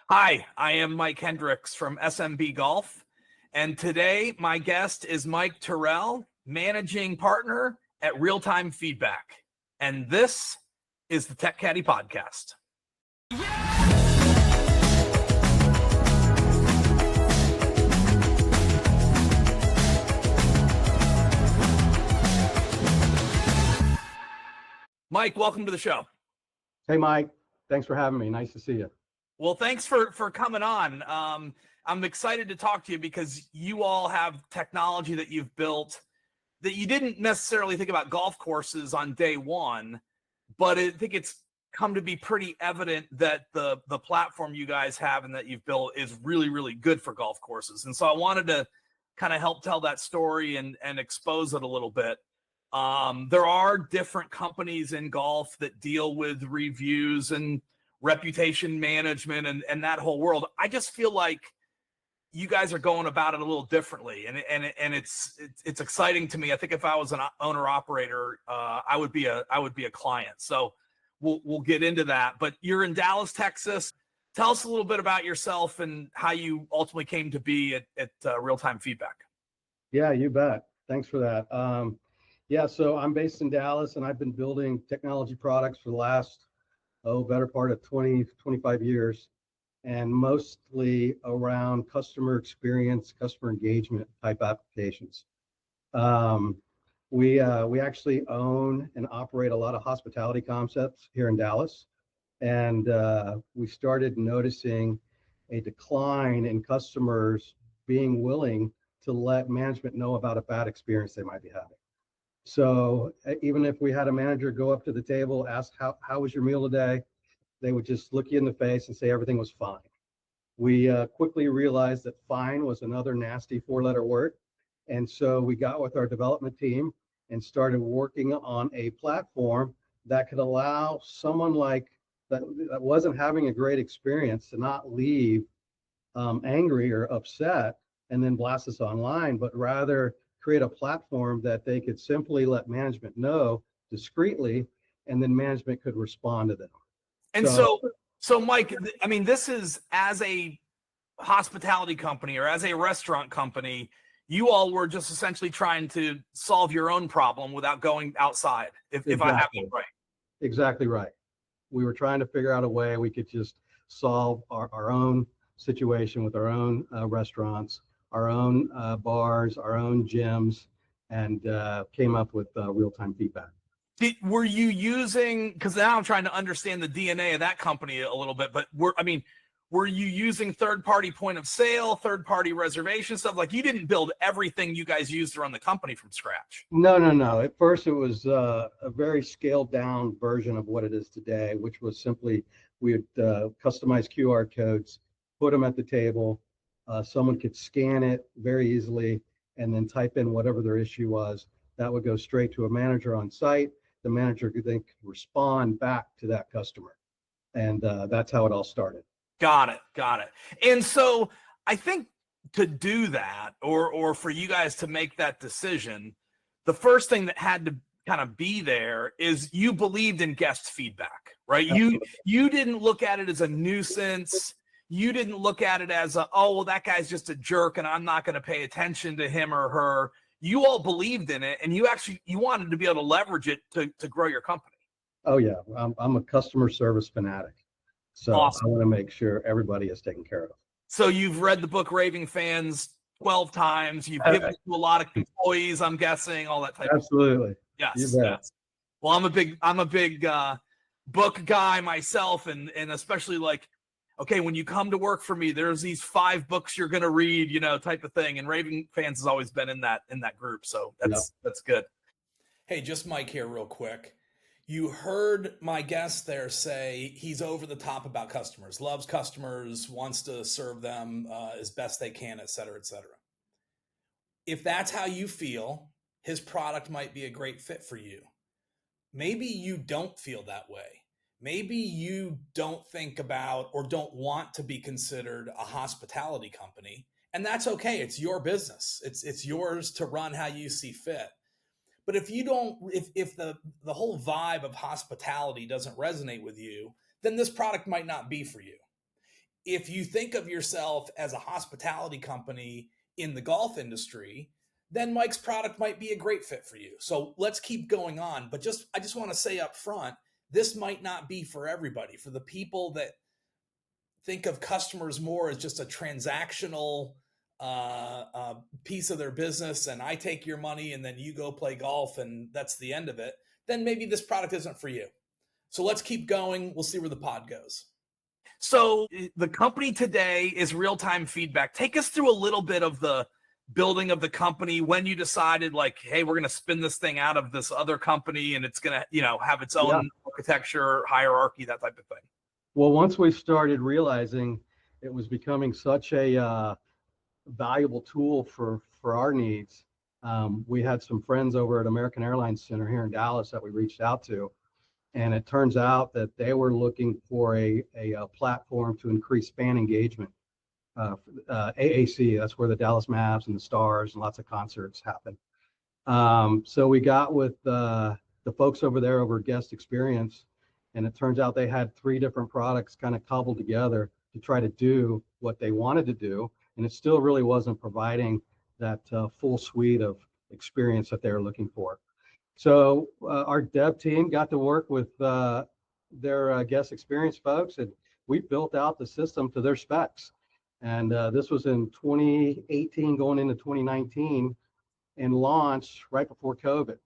Hi, I am Mike Hendrix from SMB Golf, and today my guest is Mike Terrell, managing partner at Real Time Feedback, and this is the Tech Caddie podcast. Mike, welcome to the show. Hey, Mike. Thanks for having me. Nice to see you. Well, thanks for coming on. I'm excited to talk to you because you all have technology that you've built that you didn't necessarily think about golf courses on day one, but I think it's come to be pretty evident that the platform you guys have and that you've built is really, really good for golf courses. And so I wanted to kind of help tell that story and expose it a little bit. There are different companies in golf that deal with reviews and reputation management and that whole world. I just feel like you guys are going about it a little differently, and it's exciting to me. I think if I was an owner operator, I would be a client. So we'll get into that. But you're in Dallas, Texas. Tell us a little bit about yourself and how you ultimately came to be at Real Time Feedback. Yeah, you bet. Thanks for that. So I'm based in Dallas, and I've been building technology products for the last better part of 20, 25 years, and mostly around customer experience, customer engagement type applications. We actually own and operate a lot of hospitality concepts here in Dallas, and we started noticing a decline in customers being willing to let management know about a bad experience they might be having. So even if we had a manager go up to the table, ask how was your meal today, they would just look you in the face and say everything was fine. We quickly realized that fine was another nasty four-letter word. And so we got with our development team and started working on a platform that could allow someone like that wasn't having a great experience to not leave angry or upset and then blast us online, but rather create a platform that they could simply let management know discreetly, and then management could respond to them. And so Mike, I mean, this is, as a hospitality company or as a restaurant company, you all were just essentially trying to solve your own problem without going outside, if I have it right. Exactly right. We were trying to figure out a way we could just solve our own situation with our own restaurants, our own bars, our own gyms, and came up with real-time feedback. Were you using, because now I'm trying to understand the DNA of that company a little bit, but were you using third-party point of sale, third-party reservation stuff? Like, you didn't build everything you guys used to run the company from scratch. No. At first, it was a very scaled-down version of what it is today, which was simply we would customize QR codes, put them at the table. Someone could scan it very easily and then type in whatever their issue was. That would go straight to a manager on site. The manager could then respond back to that customer. And that's how it all started. Got it. And so I think to do that, or for you guys to make that decision, the first thing that had to kind of be there is you believed in guest feedback, right? You didn't look at it as a nuisance. You didn't look at it as that guy's just a jerk and I'm not going to pay attention to him or her. You all believed in it, and you wanted to be able to leverage it to grow your company. Oh yeah, I'm a customer service fanatic, so awesome. I want to make sure everybody is taken care of. So you've read the book Raving Fans 12 times. You've given it to a lot of employees, I'm guessing, all that type. Absolutely. Of Yes. Well, I'm a big book guy myself, and especially like, okay, when you come to work for me, there's these 5 books you're going to read, type of thing. And Raving Fans has always been in that group. So that's good. Hey, just Mike here real quick. You heard my guest there say he's over the top about customers, loves customers, wants to serve them as best they can, et cetera, et cetera. If that's how you feel, his product might be a great fit for you. Maybe you don't feel that way. Maybe you don't think about or don't want to be considered a hospitality company, and that's okay. It's your business. It's yours to run how you see fit. But if you don't, if the whole vibe of hospitality doesn't resonate with you, then this product might not be for you. if you think of yourself as a hospitality company in the golf industry, then Mike's product might be a great fit for you. So let's keep going on. But I just want to say up front, this might not be for everybody. For the people that think of customers more as just a transactional piece of their business, and I take your money and then you go play golf and that's the end of it, then maybe this product isn't for you. So let's keep going. We'll see where the pod goes. So the company today is real-time feedback. Take us through a little bit of the building of the company, when you decided like, hey, we're going to spin this thing out of this other company and it's going to, have its own architecture, hierarchy, that type of thing. Well, once we started realizing it was becoming such a valuable tool for our needs, we had some friends over at American Airlines Center here in Dallas that we reached out to. And it turns out that they were looking for a platform to increase fan engagement. AAC, that's where the Dallas Mavs and the Stars and lots of concerts happen. So we got with the folks over there over guest experience, and it turns out they had 3 different products kind of cobbled together to try to do what they wanted to do, and it still really wasn't providing that full suite of experience that they were looking for. So our dev team got to work with their guest experience folks, and we built out the system to their specs. And this was in 2018 going into 2019, and launched right before COVID.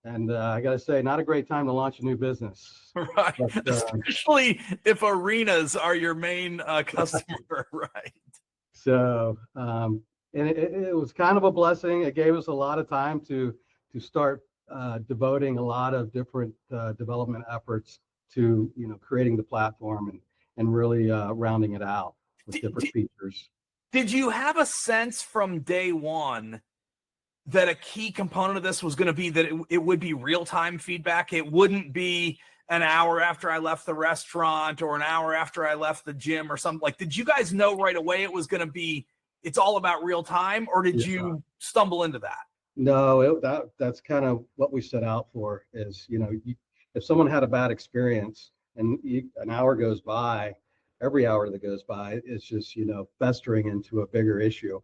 And I got to say, not a great time to launch a new business. Right, but, especially if arenas are your main customer, right? So, and it was kind of a blessing. It gave us a lot of time to start devoting a lot of different development efforts to creating the platform and really rounding it out with different features. Did you have a sense from day one that a key component of this was going to be that it would be real-time feedback? It wouldn't be an hour after I left the restaurant or an hour after I left the gym or something? Like, did you guys know right away it was going to be, it's all about real time, or did you stumble into that? No, that's kind of what we set out for is, if someone had a bad experience and an hour goes by, every hour that goes by, it's just, festering into a bigger issue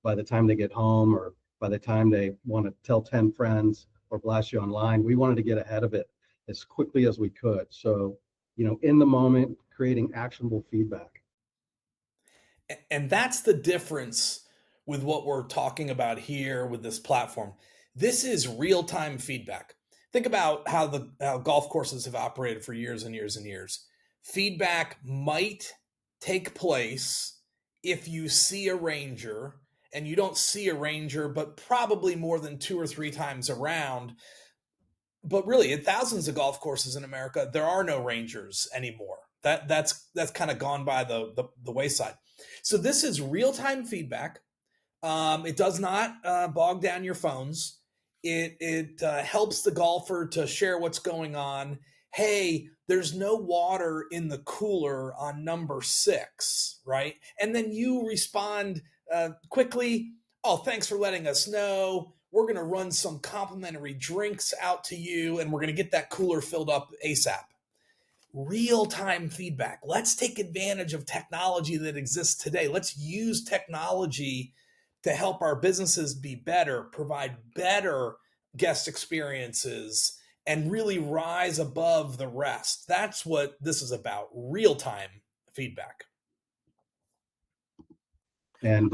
by the time they get home or by the time they want to tell 10 friends or blast you online. We wanted to get ahead of it as quickly as we could. So, in the moment, creating actionable feedback. And that's the difference with what we're talking about here with this platform. This is real-time feedback. Think about how golf courses have operated for years and years and years. Feedback might take place if you see a ranger, and you don't see a ranger, but probably more than 2 or 3 times around. But really, at thousands of golf courses in America, there are no rangers anymore. That's kind of gone by the wayside. So this is real-time feedback. It does not bog down your phones. It helps the golfer to share what's going on. Hey, there's no water in the cooler on number 6, right? And then you respond quickly. Oh, thanks for letting us know. We're going to run some complimentary drinks out to you, and we're going to get that cooler filled up ASAP. Real-time feedback. Let's take advantage of technology that exists today. Let's use technology to help our businesses be better, provide better guest experiences, and really rise above the rest. That's what this is about, real-time feedback. And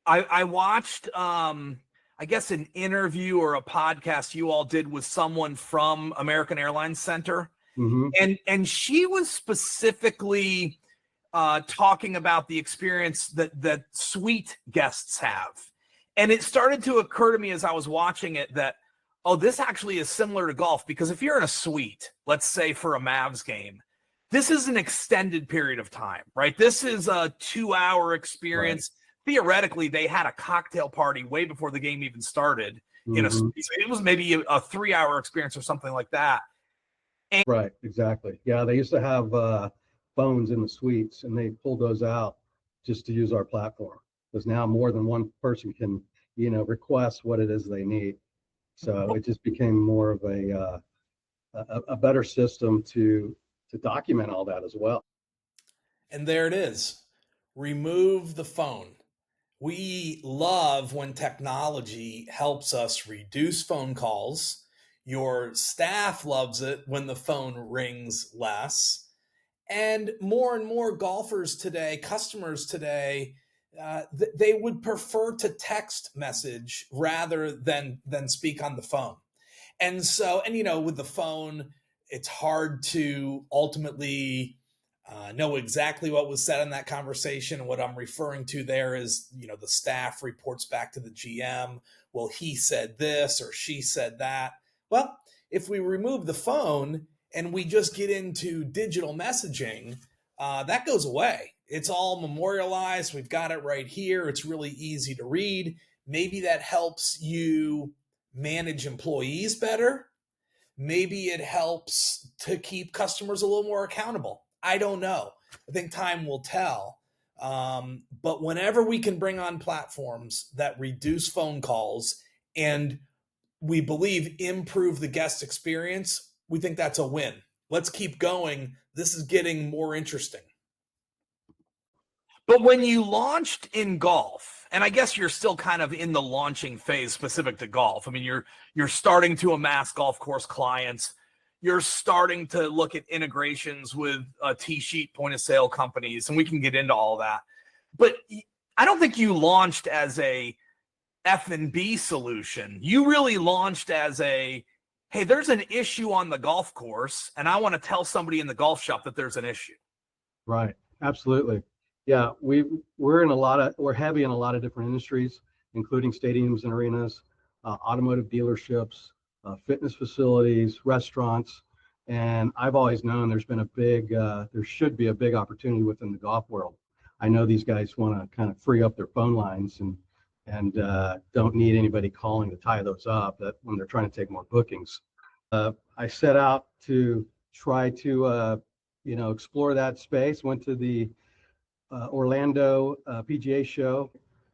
I watched, I guess, an interview or a podcast you all did with someone from American Airlines Center. Mm-hmm. And she was specifically talking about the experience that suite guests have. And it started to occur to me as I was watching it that, oh, this actually is similar to golf, because if you're in a suite, let's say for a Mavs game, this is an extended period of time, right? This is a 2-hour experience. Right. Theoretically, they had a cocktail party way before the game even started. Mm-hmm. It was maybe a 3-hour experience or something like that. Right, exactly. Yeah, they used to have phones in the suites, and they pulled those out just to use our platform, because now more than one person can, request what it is they need. So it just became more of a better system to document all that as well. And there it is. Remove the phone. We love when technology helps us reduce phone calls. Your staff loves it when the phone rings less. And more golfers today, customers today, they would prefer to text message rather than speak on the phone. And so, and with the phone, it's hard to ultimately know exactly what was said in that conversation. And what I'm referring to there is, the staff reports back to the GM. Well, he said this or she said that. Well, if we remove the phone and we just get into digital messaging, that goes away. It's all memorialized. We've got it right here. It's really easy to read. Maybe that helps you manage employees better. Maybe it helps to keep customers a little more accountable. I don't know. I think time will tell. But whenever we can bring on platforms that reduce phone calls and we believe improve the guest experience, we think that's a win. Let's keep going. This is getting more interesting. But when you launched in golf, and I guess you're still kind of in the launching phase specific to golf. I mean, you're starting to amass golf course clients. You're starting to look at integrations with tee sheet point of sale companies, and we can get into all that. But I don't think you launched as a F&B solution. You really launched as a, hey, there's an issue on the golf course, and I want to tell somebody in the golf shop that there's an issue. Right. Absolutely. Yeah, we're heavy in a lot of different industries, including stadiums and arenas, automotive dealerships, fitness facilities, restaurants. And I've always known there should be a big opportunity within the golf world. I know these guys want to kind of free up their phone lines and don't need anybody calling to tie those up when they're trying to take more bookings. I set out to try to explore that space. Went to the Orlando PGA show,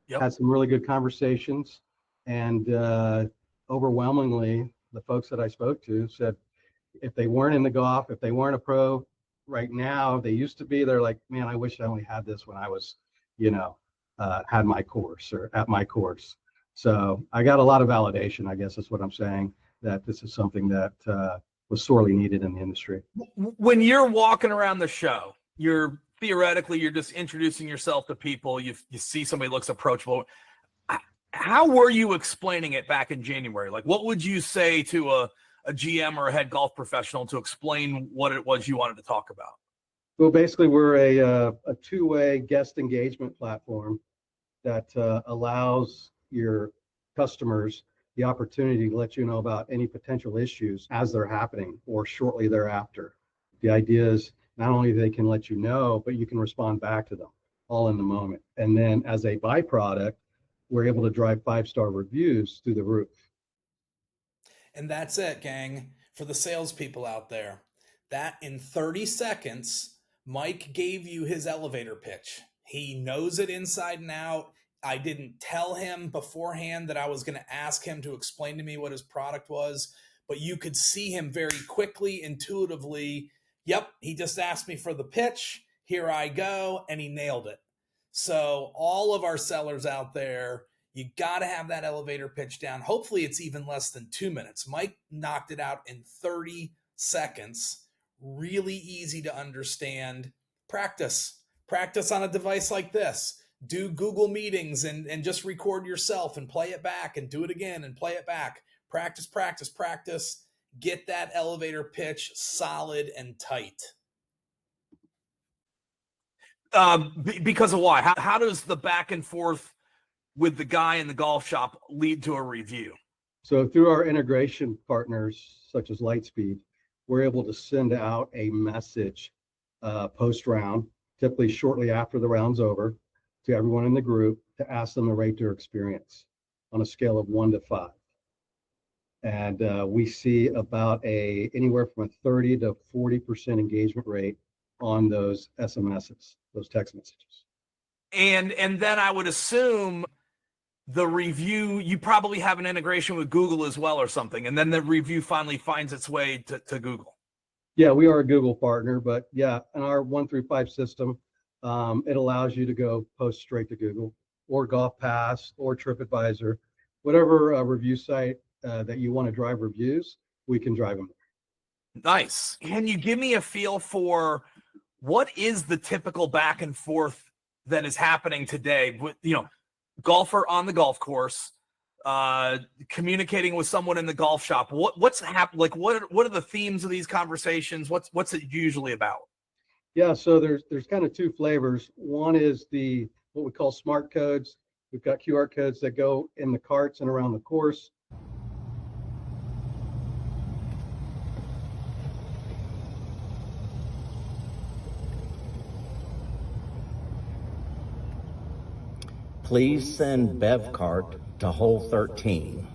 had some really good conversations, and overwhelmingly the folks that I spoke to said if they weren't in the golf, if they weren't a pro right now, they used to be, they're like, man, I wish I only had this when I was, had my course or at my course. So I got a lot of validation, I guess is what I'm saying, that this is something that was sorely needed in the industry. When you're walking around the show, you're just introducing yourself to people. You see somebody looks approachable. How were you explaining it back in January? Like, what would you say to a GM or a head golf professional to explain what it was you wanted to talk about? Well, basically, we're a two-way guest engagement platform that allows your customers the opportunity to let you know about any potential issues as they're happening or shortly thereafter. The idea is not only they can let you know, but you can respond back to them all in the moment. And then as a byproduct, we're able to drive 5-star reviews through the roof. And that's it, gang. For the salespeople out there, that in 30 seconds, Mike gave you his elevator pitch. He knows it inside and out. I didn't tell him beforehand that I was going to ask him to explain to me what his product was, but you could see him very quickly, intuitively. Yep, he just asked me for the pitch. Here I go. And he nailed it. So all of our sellers out there, you got to have that elevator pitch down. Hopefully it's even less than 2 minutes. Mike knocked it out in 30 seconds. Really easy to understand. Practice on a device like this. Do Google meetings and just record yourself and play it back and do it again and play it back. Practice. Get that elevator pitch solid and tight. Because of why? How does the back and forth with the guy in the golf shop lead to a review? So through our integration partners, such as Lightspeed, we're able to send out a message post-round, typically shortly after the round's over, to everyone in the group to ask them to rate their experience on a scale of 1 to 5. And we see about anywhere from a 30 to 40% engagement rate on those SMSs, those text messages. And then I would assume the review, you probably have an integration with Google as well or something, and then the review finally finds its way to Google. Yeah, we are a Google partner, but yeah, in our 1 through 5 system, It allows you to go post straight to Google or Golf Pass or TripAdvisor, whatever review site that you want to drive reviews, we can drive them. Nice. Can you give me a feel for what is the typical back and forth that is happening today with, golfer on the golf course, communicating with someone in the golf shop? What's happening? Like, what are the themes of these conversations? What's it usually about? Yeah, so there's kind of two flavors. One is what we call smart codes. We've got QR codes that go in the carts and around the course. Please send BevCart to hole 13.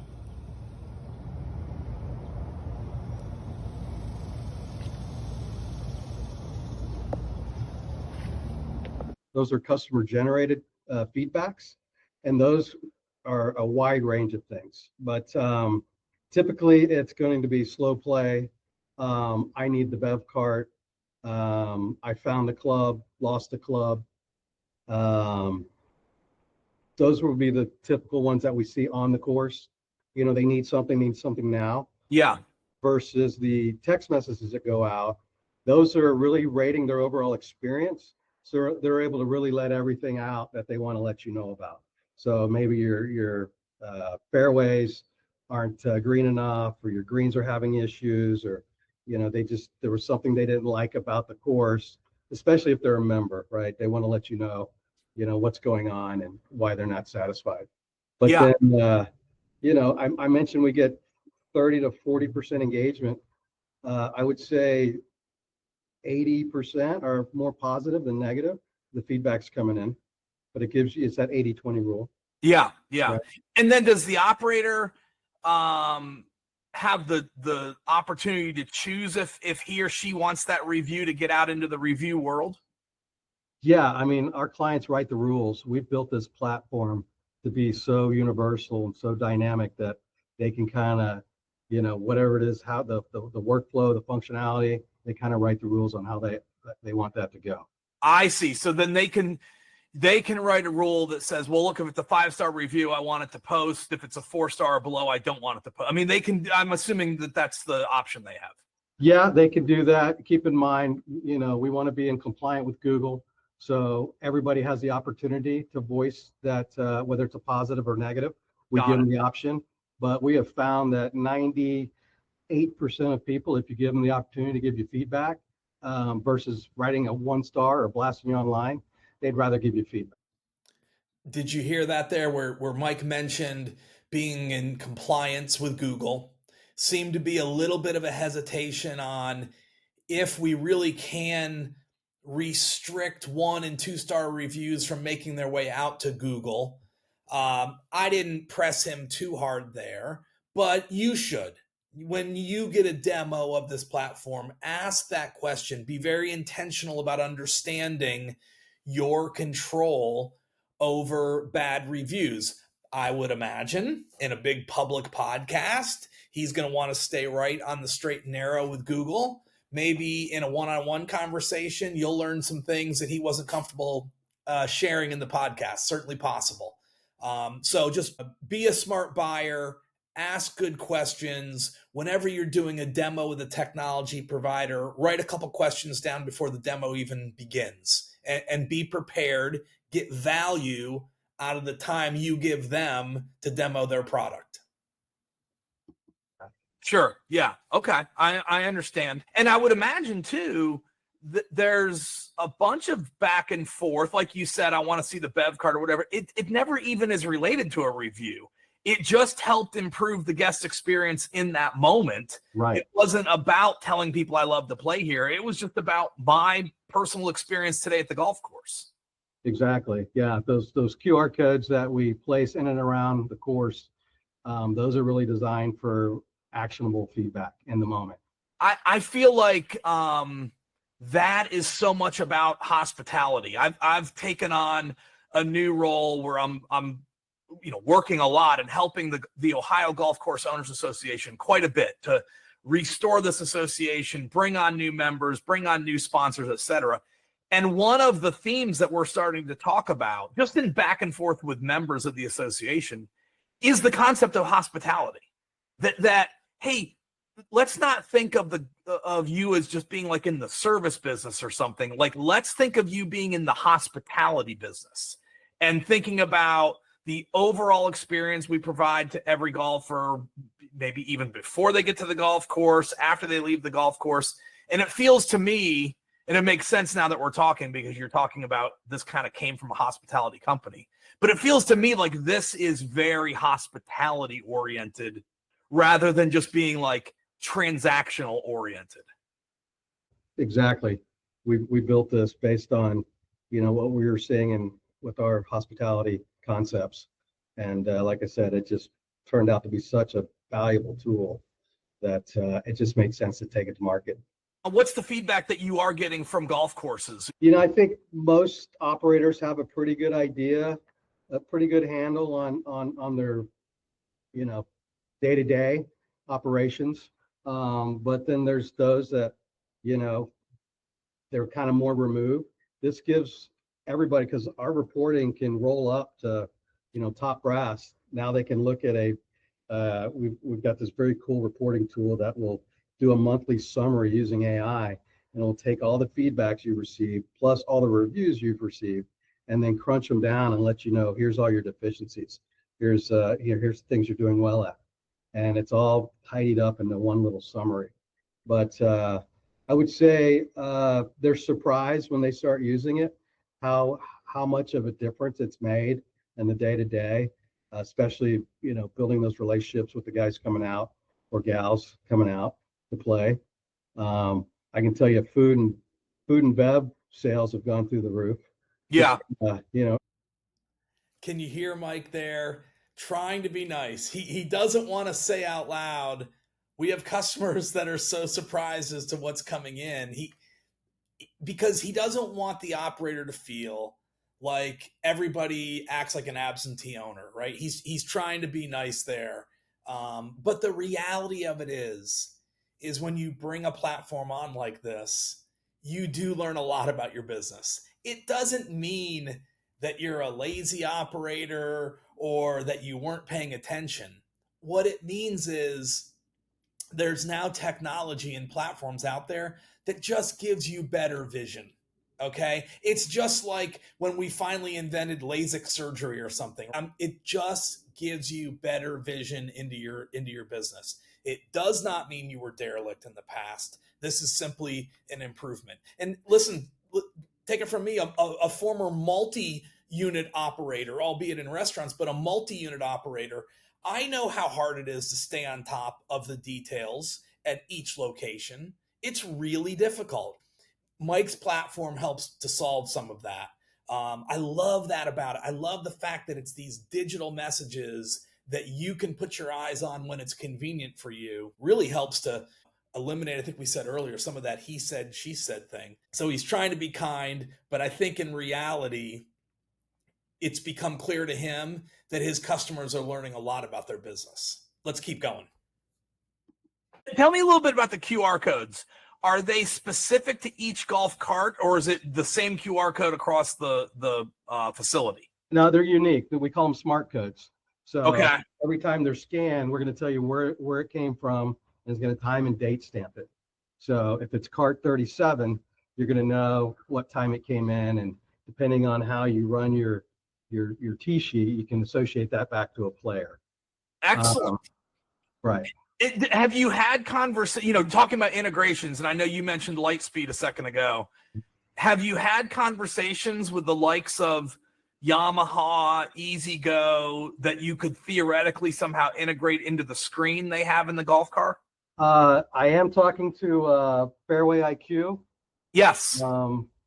Those are customer generated feedbacks, and those are a wide range of things. But typically it's going to be slow play. I need the bev cart. I found a club, lost a club. Those will be the typical ones that we see on the course. They need something now. Yeah. Versus the text messages that go out. Those are really rating their overall experience. So they're able to really let everything out that they want to let you know about. So maybe your fairways aren't green enough, or your greens are having issues, or there was something they didn't like about the course, especially if they're a member, right? They want to let you know what's going on and why they're not satisfied. But yeah. Then I mentioned we get 30 to 40% engagement. I would say 80% are more positive than negative. The feedback's coming in, but it's that 80-20 rule. Yeah. Right. And then does the operator have the opportunity to choose if he or she wants that review to get out into the review world? Yeah, I mean, our clients write the rules. We've built this platform to be so universal and so dynamic that they can kind of, whatever it is, how the workflow, the functionality, they kind of write the rules on how they want that to go. I see. So then they can write a rule that says, well, look, if it's a 5-star review, I want it to post. If it's a 4-star or below, I don't want it to post. I mean, I'm assuming that that's the option they have. Yeah, they can do that. Keep in mind, we want to be in compliant with Google. So everybody has the opportunity to voice that, whether it's a positive or negative. We give them the option. But we have found that 98% of people, if you give them the opportunity to give you feedback, versus writing a 1-star or blasting you online, they'd rather give you feedback. Did you hear that there where Mike mentioned being in compliance with Google? Seemed to be a little bit of a hesitation on if we really can restrict 1- and 2-star reviews from making their way out to Google. I didn't press him too hard there, but you should. When you get a demo of this platform, ask that question. Be very intentional about understanding your control over bad reviews. I would imagine in a big public podcast, he's going to want to stay right on the straight and narrow with Google. Maybe in a one-on-one conversation, you'll learn some things that he wasn't comfortable sharing in the podcast. Certainly possible. So just be a smart buyer, ask good questions. Whenever you're doing a demo with a technology provider, write a couple questions down before the demo even begins, and be prepared, get value out of the time you give them to demo their product. Sure. Yeah. Okay. I understand. And I would imagine too that there's a bunch of back and forth. Like you said, I want to see the bev card or whatever. It never even is related to a review. It just helped improve the guest experience in that moment. Right. It wasn't about telling people I love to play here. It was just about my personal experience today at the golf course. Exactly. Yeah. Those QR codes that we place in and around the course, those are really designed for actionable feedback in the moment. I feel like that is so much about hospitality. I've taken on a new role where I'm working a lot and helping the Ohio Golf Course Owners Association quite a bit to restore this association, bring on new members, bring on new sponsors, etc. And one of the themes that we're starting to talk about, just in back and forth with members of the association, is the concept of hospitality. That hey, let's not think of you as just being like in the service business or something. Like, let's think of you being in the hospitality business and thinking about the overall experience we provide to every golfer, maybe even before they get to the golf course, after they leave the golf course. And it feels to me, and it makes sense now that we're talking, because you're talking about this kind of came from a hospitality company, but it feels to me like this is very hospitality oriented rather than just being like transactional oriented. Exactly. We built this based on, what we were seeing with our hospitality concepts. And like I said, it just turned out to be such a valuable tool that it just made sense to take it to market. What's the feedback that you are getting from golf courses? I think most operators have a pretty good idea, a pretty good handle on their, day-to-day operations. But then there's those that, they're kind of more removed. This gives everybody, because our reporting can roll up to, top brass. Now they can look at we've got this very cool reporting tool that will do a monthly summary using AI, and it'll take all the feedbacks you receive plus all the reviews you've received, and then crunch them down and let you know, here's all your deficiencies. Here's things you're doing well at. And it's all tidied up into one little summary. But I would say they're surprised when they start using it, how much of a difference it's made in the day-to-day, especially, building those relationships with the guys coming out or gals coming out to play. I can tell you food and bev sales have gone through the roof. Yeah. Can you hear Mike there trying to be nice? He doesn't want to say out loud, we have customers that are so surprised as to what's coming in. Because he doesn't want the operator to feel like everybody acts like an absentee owner, right? He's trying to be nice there. But the reality of it is when you bring a platform on like this, you do learn a lot about your business. It doesn't mean that you're a lazy operator or that you weren't paying attention. What it means is there's now technology and platforms out there that just gives you better vision. Okay. It's just like when we finally invented LASIK surgery or something. It just gives you better vision into your business. It does not mean you were derelict in the past. This is simply an improvement. And listen, take it from me, a former multi-unit operator, albeit in restaurants, but a multi-unit operator. I know how hard it is to stay on top of the details at each location. It's really difficult. Mike's platform helps to solve some of that. I love that about it. I love the fact that it's these digital messages that you can put your eyes on when it's convenient for you. Really helps to eliminate, I think we said earlier, some of that he said, she said thing. So he's trying to be kind, but I think in reality, it's become clear to him that his customers are learning a lot about their business. Let's keep going. Tell me a little bit about the QR codes. Are they specific to each golf cart, or is it the same QR code across the facility? No, they're unique. We call them smart codes. So okay, every time they're scanned, we're going to tell you where it came from, and it's going to time and date stamp it. So if it's cart 37, you're going to know what time it came in, and depending on how you run your tee sheet, you can associate that back to a player. Excellent. Right. Have you had talking about integrations, and I know you mentioned Lightspeed a second ago. Have you had conversations with the likes of Yamaha, EasyGo, that you could theoretically somehow integrate into the screen they have in the golf car? I am talking to Fairway IQ. Yes.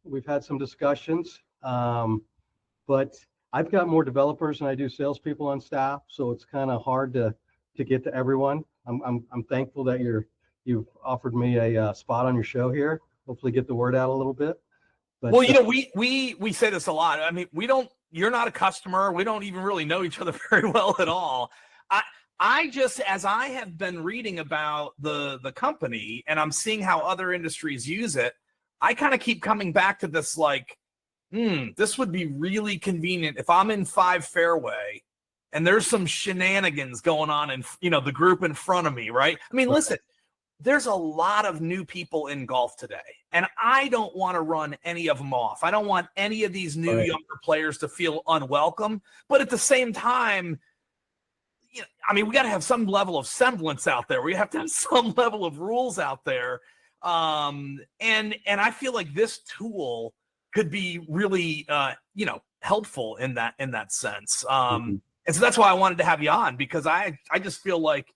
We've had some discussions, but I've got more developers than I do salespeople on staff, so it's kind of hard to get to everyone. I'm thankful that you've offered me a spot on your show here. Hopefully get the word out a little bit. But, well, we say this a lot. I mean, you're not a customer. We don't even really know each other very well at all. I just, as I have been reading about the company and I'm seeing how other industries use it, I kind of keep coming back to this, like, this would be really convenient if I'm in 5 fairway and there's some shenanigans going on in, the group in front of me, right? I mean, listen, there's a lot of new people in golf today, and I don't want to run any of them off. I don't want any of these new younger players to feel unwelcome, but at the same time, we got to have some level of semblance out there. We have to have some level of rules out there. And I feel like this tool could be really, helpful in that sense. And so that's why I wanted to have you on, because I just feel like,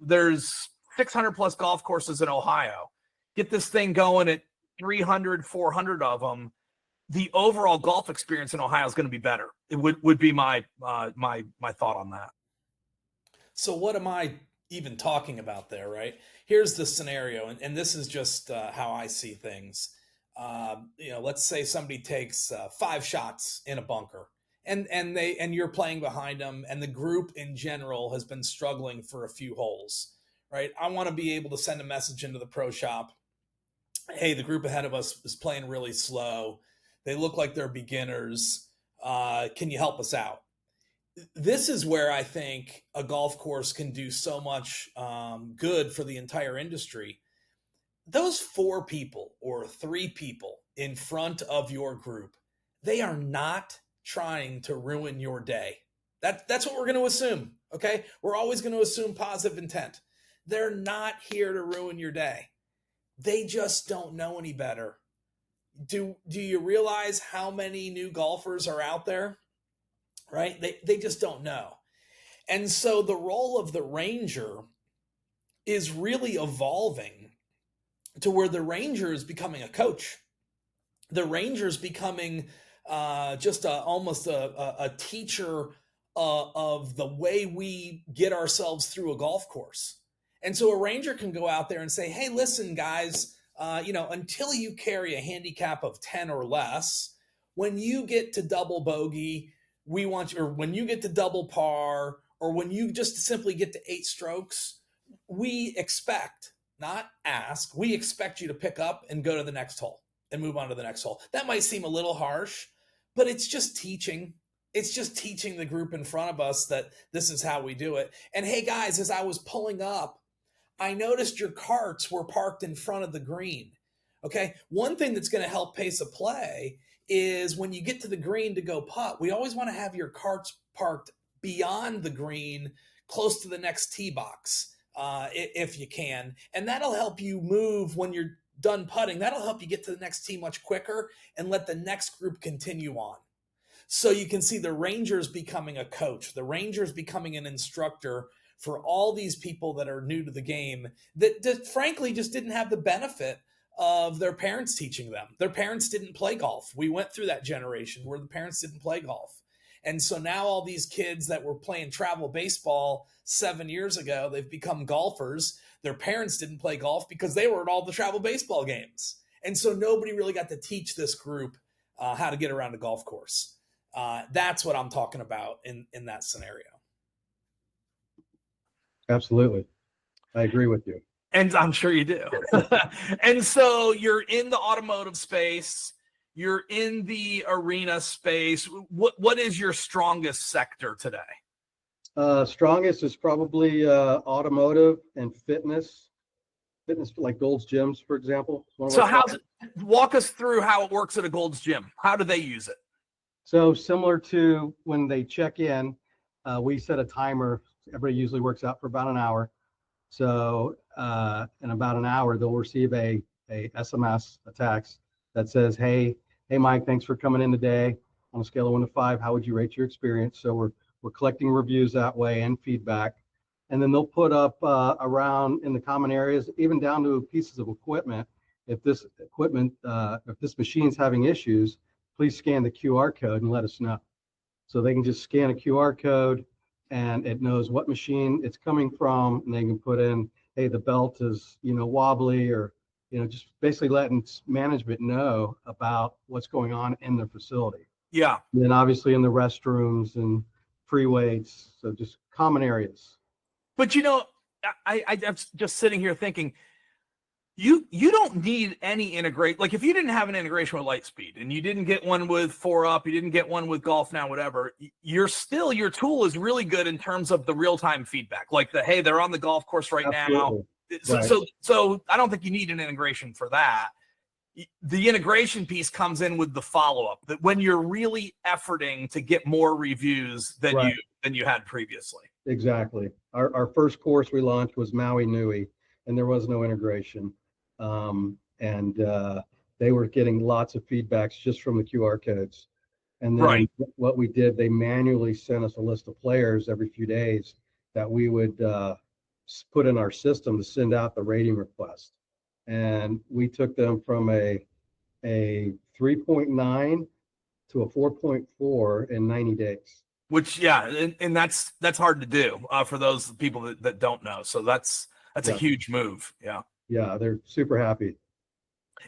there's 600 plus golf courses in Ohio. Get this thing going at 300, 400 of them. The overall golf experience in Ohio is going to be better. It would be my thought on that. So what am I even talking about there, right? Here's the scenario, and this is just how I see things. Let's say somebody takes 5 shots in a bunker, and you're playing behind them, and the group in general has been struggling for a few holes, right? I want to be able to send a message into the pro shop. Hey, the group ahead of us is playing really slow. They look like they're beginners. Can you help us out? This is where I think a golf course can do so much good for the entire industry. Those 4 people or 3 people in front of your group, they are not trying to ruin your day. That's what we're going to assume, okay? We're always going to assume positive intent. They're not here to ruin your day. They just don't know any better. Do you realize how many new golfers are out there? Right? They just don't know. And so the role of the ranger is really evolving to where the ranger is becoming a coach. The ranger is becoming almost a teacher of the way we get ourselves through a golf course. And so a ranger can go out there and say, hey, listen, guys, until you carry a handicap of 10 or less, when you get to double bogey, we want you, or when you get to double par, or when you just simply get to 8 strokes, we expect, not ask, we expect you to pick up and go to the next hole and move on to the next hole. That might seem a little harsh, but it's just teaching. It's just teaching the group in front of us that this is how we do it. And hey guys, as I was pulling up, I noticed your carts were parked in front of the green. Okay. One thing that's going to help pace a play is when you get to the green to go putt, we always want to have your carts parked beyond the green, close to the next tee box, if you can. And that'll help you move when you're done putting. That'll help you get to the next tee much quicker and let the next group continue on. So you can see the Rangers becoming a coach, the Rangers becoming an instructor for all these people that are new to the game that frankly just didn't have the benefit of their parents teaching them. Their parents didn't play golf. We went through that generation where the parents didn't play golf. And so now all these kids that were playing travel baseball 7 years ago, they've become golfers. Their parents didn't play golf because they were at all the travel baseball games. And so nobody really got to teach this group how to get around a golf course. That's what I'm talking about in that scenario. Absolutely. I agree with you. And I'm sure you do. And so you're in the automotive space, you're in the arena space. What is your strongest sector today? Strongest is probably automotive and fitness like Gold's Gyms, for example. So walk us through how it works at a Gold's Gym. How do they use it? So similar to when they check in, we set a timer. Everybody usually works out for about an hour. So in about an hour, they'll receive a SMS, a text that says, hey, Mike, thanks for coming in today. On a scale of 1 to 5, how would you rate your experience? So we're collecting reviews that way and feedback. And then they'll put up around in the common areas, even down to pieces of equipment. If this machine's having issues, please scan the QR code and let us know. So they can just scan a QR code and it knows what machine it's coming from, and they can put in, hey, the belt is, wobbly, or, just basically letting management know about what's going on in their facility. Yeah. And then obviously in the restrooms and free weights, so just common areas. But I'm just sitting here thinking, you don't need any integrate. Like if you didn't have an integration with Lightspeed and you didn't get one with 4Up, you didn't get one with Golf Now, whatever, your tool is really good in terms of the real-time feedback. Like hey, they're on the golf course right Absolutely. now. Right. So I don't think you need an integration for that. The integration piece comes in with the follow-up, that when you're really efforting to get more reviews than Right. you had previously. Exactly. Our first course we launched was Maui Nui, and there was no integration. They were getting lots of feedbacks just from the QR codes. And then Right. what we did, they manually sent us a list of players every few days that we would put in our system to send out the rating request. And we took them from a 3.9 to a 4.4 in 90 days. Which, yeah, and that's hard to do for those people that don't know. So that's a huge move. Yeah. Yeah, they're super happy.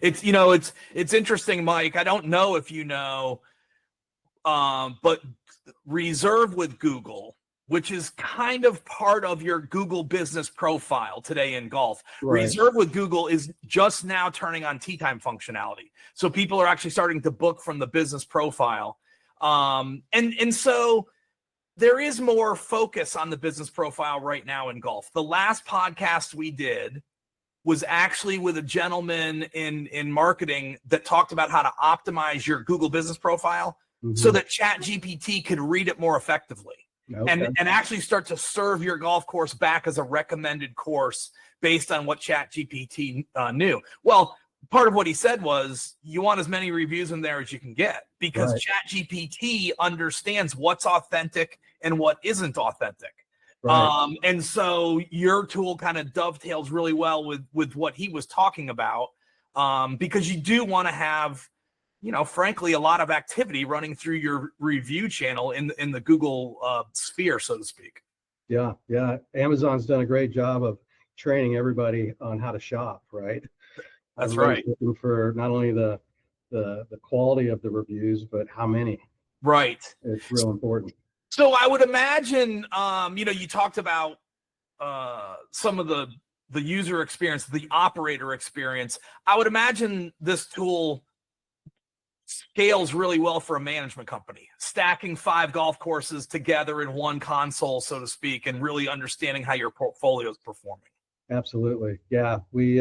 It's it's interesting, Mike. I don't know if you know, but Reserve with Google, which is kind of part of your Google business profile today in golf. Right. Reserve with Google is just now turning on tee time functionality. So people are actually starting to book from the business profile. And so there is more focus on the business profile right now in golf. The last podcast we did was actually with a gentleman in marketing that talked about how to optimize your Google business profile so that ChatGPT could read it more effectively. Okay. And actually start to serve your golf course back as a recommended course based on what ChatGPT knew. Well, part of what he said was you want as many reviews in there as you can get, because Right. ChatGPT understands what's authentic and what isn't authentic. Right. And so your tool kind of dovetails really well with what he was talking about, because you do want to have, frankly, a lot of activity running through your review channel in the Google sphere, so to speak. Yeah. Amazon's done a great job of training everybody on how to shop, right? That's Everybody's right. looking for not only the quality of the reviews, but how many. Right. It's real important. So I would imagine, you talked about some of the user experience, the operator experience. I would imagine this tool scales really well for a management company, stacking 5 golf courses together in one console, so to speak, and really understanding how your portfolio is performing. Absolutely. Yeah. We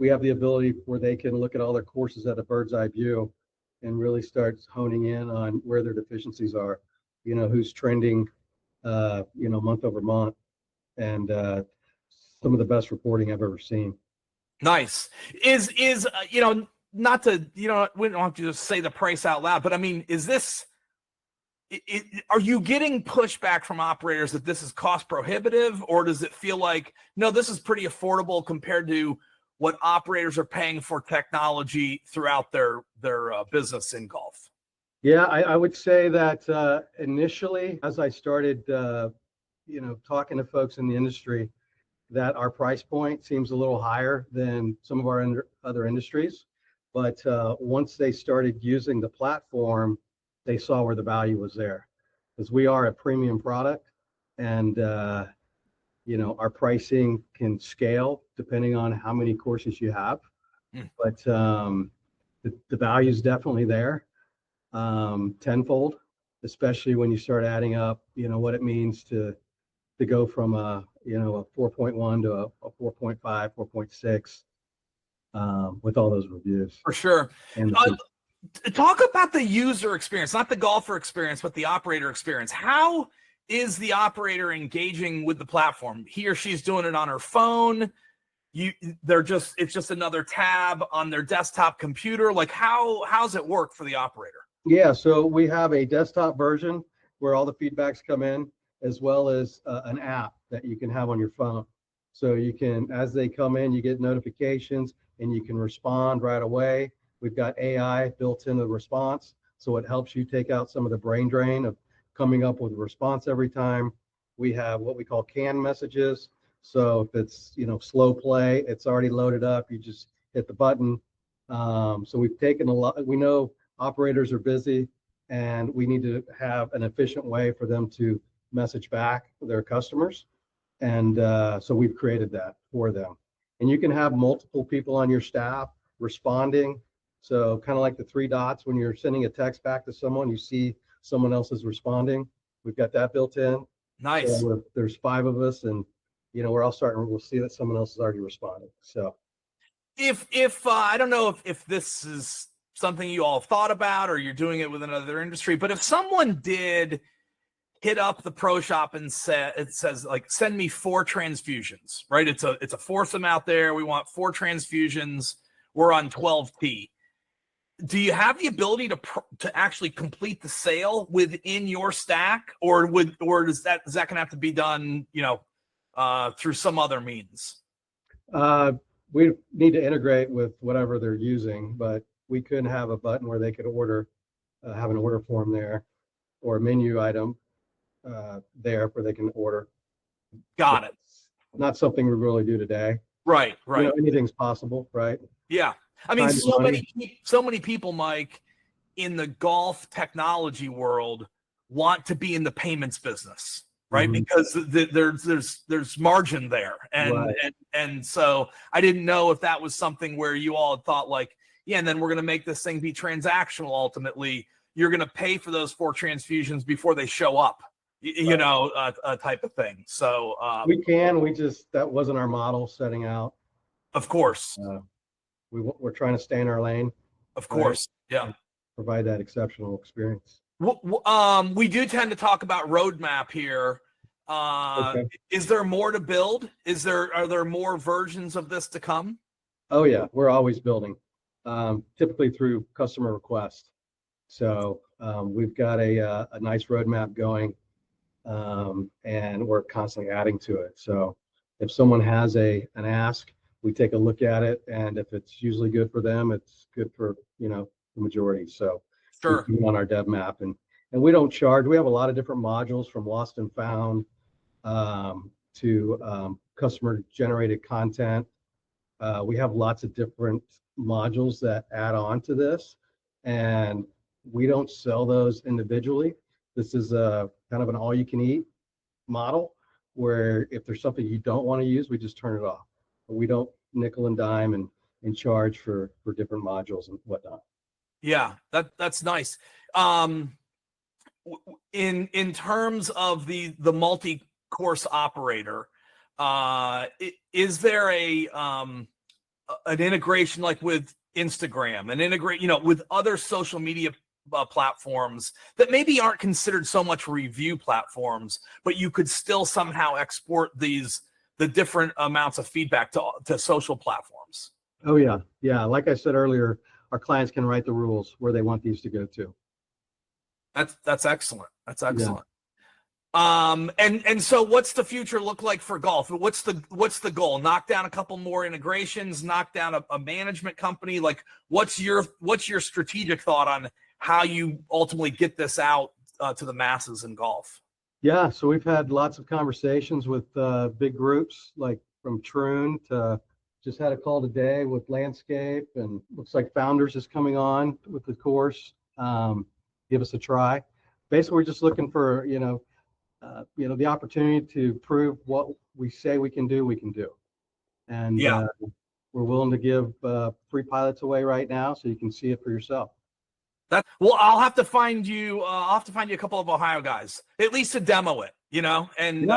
have the ability where they can look at all their courses at a bird's eye view and really start honing in on where their deficiencies are, who's trending, month over month, and some of the best reporting I've ever seen. Nice. Is not to, we don't have to just say the price out loud, but I mean, is this, are you getting pushback from operators that this is cost prohibitive, or does it feel like, no, this is pretty affordable compared to what operators are paying for technology throughout their business in golf? Yeah, I would say that initially, as I started, talking to folks in the industry, that our price point seems a little higher than some of our other industries. But once they started using the platform, they saw where the value was there, because we are a premium product, and our pricing can scale depending on how many courses you have. But the value is definitely there, tenfold, especially when you start adding up, what it means to go from a 4.1 to a 4.5, 4.6, with all those reviews. For sure. And Talk about the user experience, not the golfer experience, but the operator experience. How is the operator engaging with the platform? He or she's doing it on her phone. It's just another tab on their desktop computer. Like how's it work for the operator? Yeah, so we have a desktop version where all the feedbacks come in, as well as an app that you can have on your phone. So you can, as they come in, you get notifications and you can respond right away. We've got AI built into the response, so it helps you take out some of the brain drain of coming up with a response every time. We have what we call canned messages. So if it's slow play, it's already loaded up. You just hit the button. So we've taken a lot. We know operators are busy, and we need to have an efficient way for them to message back their customers. And so we've created that for them. And you can have multiple people on your staff responding. So kind of like the three dots when you're sending a text back to someone, you see someone else is responding. We've got that built in. Nice. So if there's 5 of us, and we're all starting, we'll see that someone else is already responding. So if I don't know if this is something you all have thought about or you're doing it with another industry, but if someone did hit up the pro shop and says like, send me 4 transfusions, right? It's a foursome out there. We want 4 transfusions. We're on 12T. Do you have the ability to actually complete the sale within your stack, or is that gonna have to be done, through some other means? We need to integrate with whatever they're using, but we could have a button where they could order, have an order form there, or a menu item there where they can order. Got it. Not something we really do today. Right. Anything's possible, right? Yeah. I mean, Time and so many people, Mike, in the golf technology world want to be in the payments business, right? Mhm. Because there's margin there. Right. And so I didn't know if that was something where you all had thought like, yeah, and then we're going to make this thing be transactional. Ultimately, you're going to pay for those 4 transfusions before they show up, a type of thing. So that wasn't our model setting out. Of course. We're trying to stay in our lane. Of course. Right? Yeah. Provide that exceptional experience. We do tend to talk about roadmap here. Okay. Is there more to build? Are there more versions of this to come? Oh yeah, we're always building, typically through customer request. So we've got a nice roadmap going, and we're constantly adding to it. So if someone has an ask, we take a look at it, and if it's usually good for them, it's good for the majority. So sure, we on our dev map, and we don't charge. We have a lot of different modules, from lost and found to customer generated content. We have lots of different modules that add on to this, and we don't sell those individually. This is a kind of an all you can eat model, where if there's something you don't want to use, we just turn it off. But we don't nickel and dime and charge for different modules and whatnot. Yeah, that's nice. In terms of the multi-course operator, is there an integration like with Instagram and with other social media platforms that maybe aren't considered so much review platforms, but you could still somehow export the different amounts of feedback to social platforms? Oh yeah. Like I said earlier, our clients can write the rules where they want these to go to. That's excellent. That's excellent. Yeah. And so what's the future look like for golf? What's the goal? Knock down a couple more integrations, knock down a management company. Like what's your strategic thought on how you ultimately get this out to the masses in golf? Yeah, so we've had lots of conversations with big groups, like from Troon to just had a call today with Landscape, and looks like Founders is coming on with the course. Give us a try. Basically, we're just looking for the opportunity to prove what we say we can do, and we're willing to give free pilots away right now, so you can see it for yourself. I'll have to find you. I'll have to find you a couple of Ohio guys, at least to demo it, and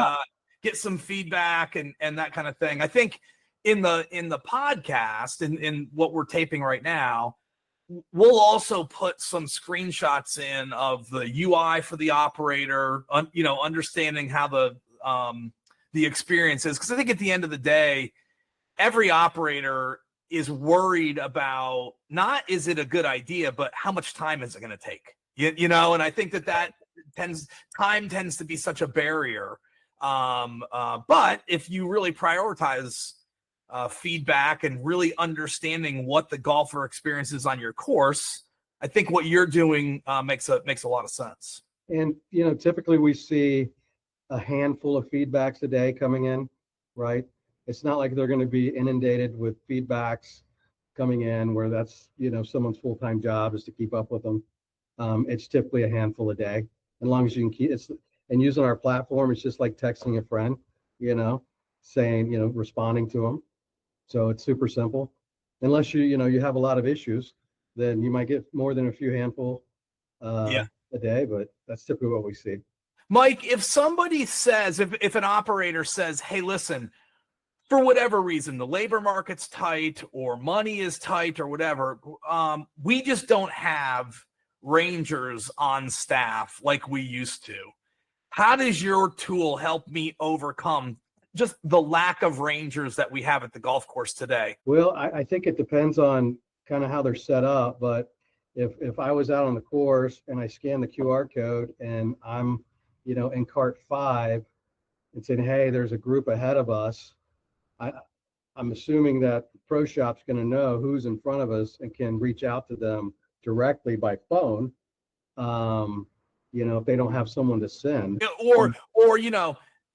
get some feedback and that kind of thing. I think in the podcast and in what we're taping right now, we'll also put some screenshots in of the UI for the operator, understanding how the experience is. Because I think at the end of the day, every operator is worried about not is it a good idea, but how much time is it going to take? And I think that time tends to be such a barrier. But if you really prioritize feedback and really understanding what the golfer experiences on your course, I think what you're doing makes a lot of sense. And typically we see a handful of feedbacks a day coming in, right? It's not like they're going to be inundated with feedbacks coming in where that's someone's full-time job is to keep up with them. It's typically a handful a day. As long as you can keep it, and using our platform, it's just like texting a friend, saying, responding to them. So it's super simple. Unless you have a lot of issues, then you might get more than a few handful Yeah. a day, but that's typically what we see. Mike, if somebody says, if an operator says, hey, listen, for whatever reason, the labor market's tight or money is tight or whatever, we just don't have rangers on staff like we used to. How does your tool help me overcome just the lack of rangers that we have at the golf course today? Well, I think it depends on kind of how they're set up, but if I was out on the course and I scan the QR code and I'm, in cart 5 and saying, hey, there's a group ahead of us, I'm assuming that the pro shop's going to know who's in front of us and can reach out to them directly by phone. If they don't have someone to send. Or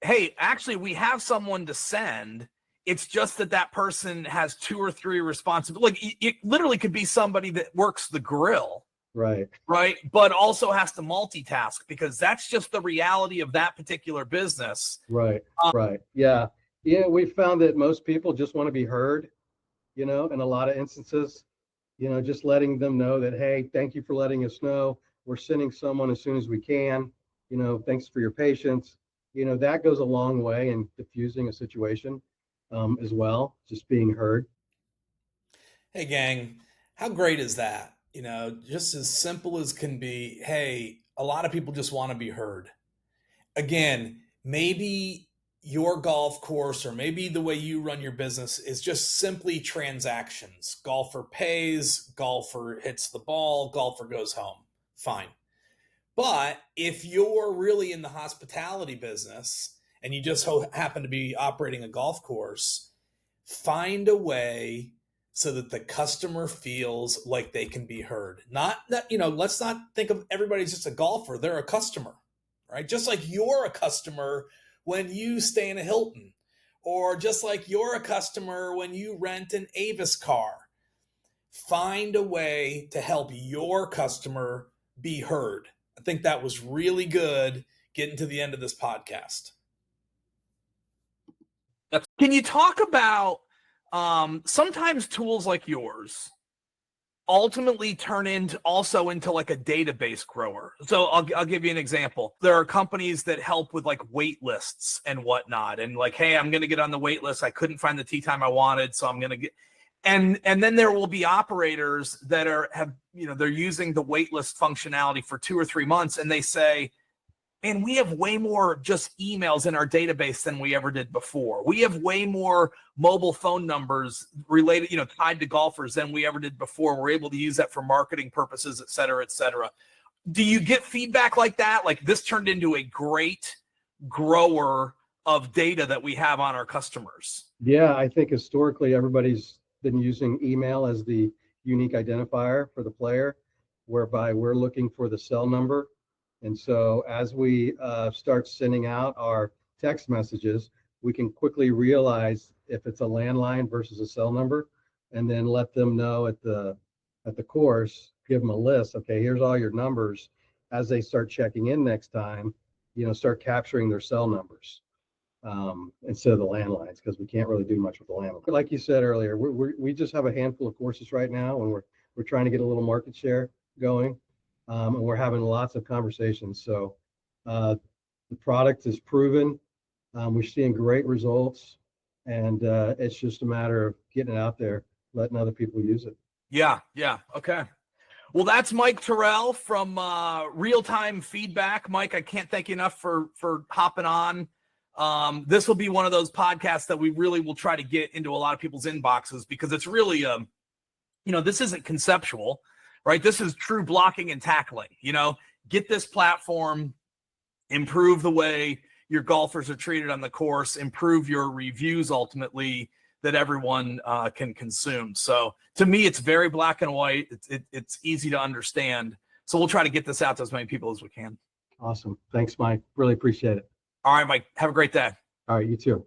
hey, actually, we have someone to send. It's just that person has 2 or 3 responsibilities. Like it literally could be somebody that works the grill. Right. But also has to multitask because that's just the reality of that particular business. Right. Right. Yeah. We found that most people just want to be heard, in a lot of instances, just letting them know that, hey, thank you for letting us know. We're sending someone as soon as we can. Thanks for your patience. That goes a long way in diffusing a situation as well, just being heard. Hey, gang, how great is that? Just as simple as can be, hey, a lot of people just want to be heard. Again, maybe your golf course or maybe the way you run your business is just simply transactions. Golfer pays, golfer hits the ball, golfer goes home. Fine. But if you're really in the hospitality business and you just happen to be operating a golf course, find a way so that the customer feels like they can be heard. Not that, let's not think of everybody's just a golfer. They're a customer, right? Just like you're a customer when you stay in a Hilton, or just like you're a customer when you rent an Avis car. Find a way to help your customer be heard. I think that was really good getting to the end of this podcast. Can you talk about sometimes tools like yours ultimately turn into like a database grower? So I'll give you an example. There are companies that help with like wait lists and whatnot, and like, hey, I'm going to get on the wait list. I couldn't find the tee time I wanted, so I'm going to get. And then there will be operators that they're using the wait list functionality for 2 or 3 months, and they say, man, we have way more just emails in our database than we ever did before. We have way more mobile phone numbers related, tied to golfers than we ever did before. We're able to use that for marketing purposes, et cetera, et cetera. Do you get feedback like that? Like this turned into a great grower of data that we have on our customers. Yeah, I think historically everybody's been using email as the unique identifier for the player, whereby we're looking for the cell number. And so as we start sending out our text messages, we can quickly realize if it's a landline versus a cell number, and then let them know at the course, give them a list. Okay, here's all your numbers. As they start checking in next time, start capturing their cell numbers instead of the landlines, because we can't really do much with the landline. Like you said earlier, we just have a handful of courses right now, and we're trying to get a little market share going. And we're having lots of conversations. So the product is proven. We're seeing great results, and it's just a matter of getting it out there, letting other people use it. Yeah. Okay. Well, that's Mike Terrell from Real Time Feedback. Mike, I can't thank you enough for hopping on. This will be one of those podcasts that we really will try to get into a lot of people's inboxes, because it's really, this isn't conceptual. Right? This is true blocking and tackling. Get this platform, improve the way your golfers are treated on the course, improve your reviews ultimately that everyone can consume. So to me, it's very black and white. It's easy to understand. So we'll try to get this out to as many people as we can. Awesome. Thanks, Mike. Really appreciate it. All right, Mike. Have a great day. All right, you too.